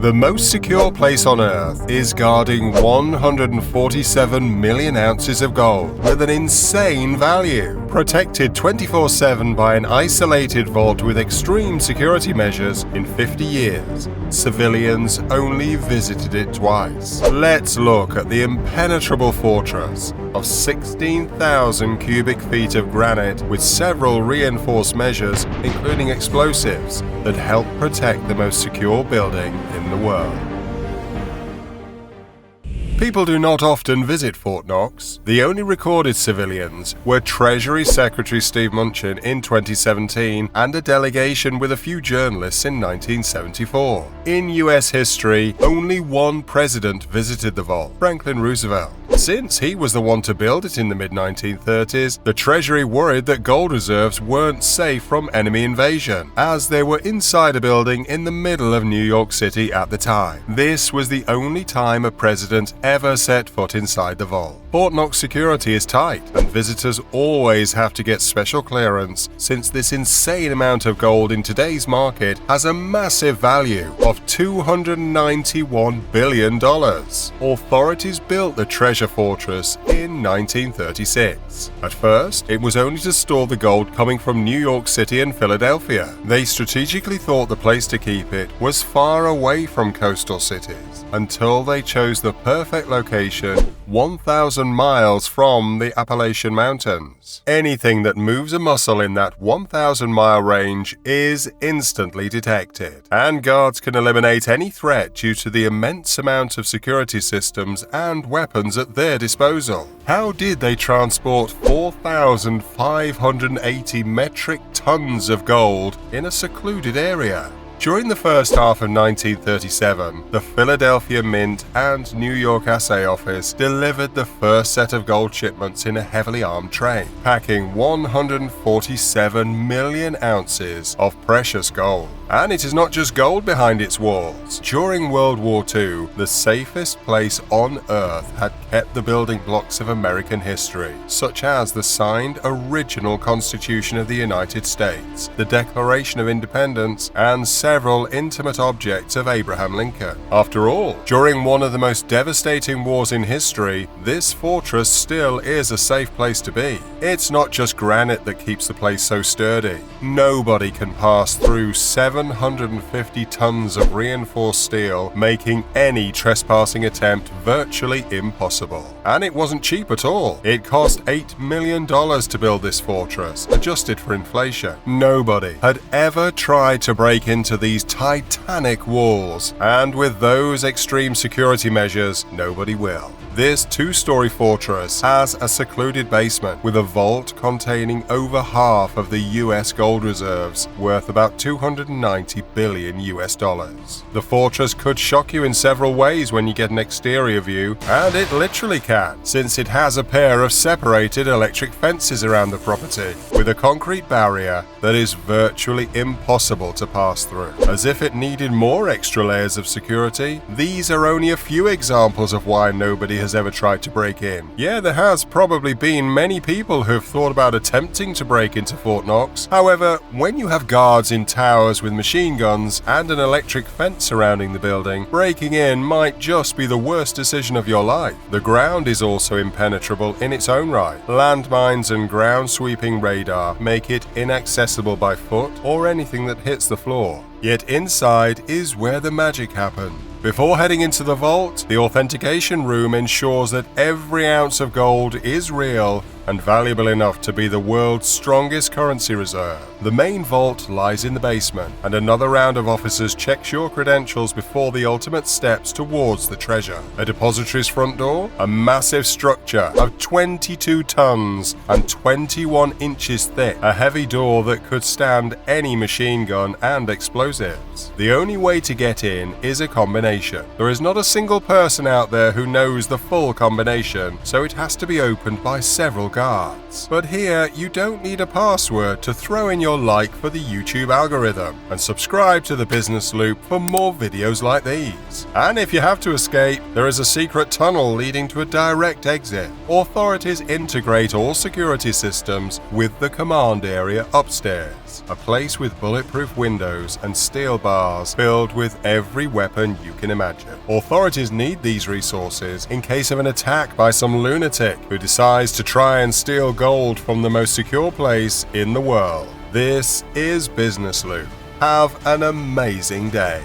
The most secure place on Earth is guarding 147 million ounces of gold with an insane value, protected 24/7 by an isolated vault with extreme security measures in 50 years. Civilians only visited it twice. Let's look at the impenetrable fortress of 16,000 cubic feet of granite with several reinforced measures, including explosives, that help protect the most secure building in the world. People do not often visit Fort Knox. The only recorded civilians were Treasury Secretary Steve Mnuchin in 2017 and a delegation with a few journalists in 1974. In US history, only one president visited the vault, Franklin Roosevelt. Since he was the one to build it in the mid-1930s, the Treasury worried that gold reserves weren't safe from enemy invasion, as they were inside a building in the middle of New York City at the time. This was the only time a president ever set foot inside the vault. Fort Knox security is tight, and visitors always have to get special clearance since this insane amount of gold in today's market has a massive value of $291 billion. Authorities built the treasure fortress in 1936. At first, it was only to store the gold coming from New York City and Philadelphia. They strategically thought the place to keep it was far away from coastal cities, until they chose the perfect location 1,000 miles from the Appalachian Mountains. Anything that moves a muscle in that 1,000-mile range is instantly detected, and guards can eliminate any threat due to the immense amount of security systems and weapons at their disposal. How did they transport 4,580 metric tons of gold in a secluded area? During the first half of 1937, the Philadelphia Mint and New York Assay office delivered the first set of gold shipments in a heavily armed train, packing 147 million ounces of precious gold. And it is not just gold behind its walls. During World War II, the safest place on Earth had kept the building blocks of American history, such as the signed original Constitution of the United States, the Declaration of Independence, and several intimate objects of Abraham Lincoln. After all, during one of the most devastating wars in history, this fortress still is a safe place to be. It's not just granite that keeps the place so sturdy. Nobody can pass through 750 tons of reinforced steel, making any trespassing attempt virtually impossible. And it wasn't cheap at all. It cost $8 million to build this fortress, adjusted for inflation. Nobody had ever tried to break into these titanic walls, and with those extreme security measures, nobody will. This two-story fortress has a secluded basement with a vault containing over half of the US gold reserves, worth about $290 billion US. The fortress could shock you in several ways when you get an exterior view, and it literally can, since it has a pair of separated electric fences around the property, with a concrete barrier that is virtually impossible to pass through. As if it needed more extra layers of security, these are only a few examples of why nobody has ever tried to break in. Yeah, there has probably been many people who've thought about attempting to break into Fort Knox. However, when you have guards in towers with machine guns and an electric fence surrounding the building, breaking in might just be the worst decision of your life. The ground is also impenetrable in its own right. Landmines and ground-sweeping radar make it inaccessible by foot or anything that hits the floor. Yet inside is where the magic happened. Before heading into the vault, the authentication room ensures that every ounce of gold is real and valuable enough to be the world's strongest currency reserve. The main vault lies in the basement, and another round of officers checks your credentials before the ultimate steps towards the treasure. A depository's front door, a massive structure of 22 tons and 21 inches thick, a heavy door that could stand any machine gun and explosives. The only way to get in is a combination. There is not a single person out there who knows the full combination, so it has to be opened by several guards. But here, you don't need a password to throw in your like for the YouTube algorithm, and subscribe to the Business Loop for more videos like these. And if you have to escape, there is a secret tunnel leading to a direct exit. Authorities integrate all security systems with the command area upstairs, a place with bulletproof windows and steel bars filled with every weapon you can imagine. Authorities need these resources in case of an attack by some lunatic who decides to try and steal gold from the most secure place in the world. This is Business Loop. Have an amazing day.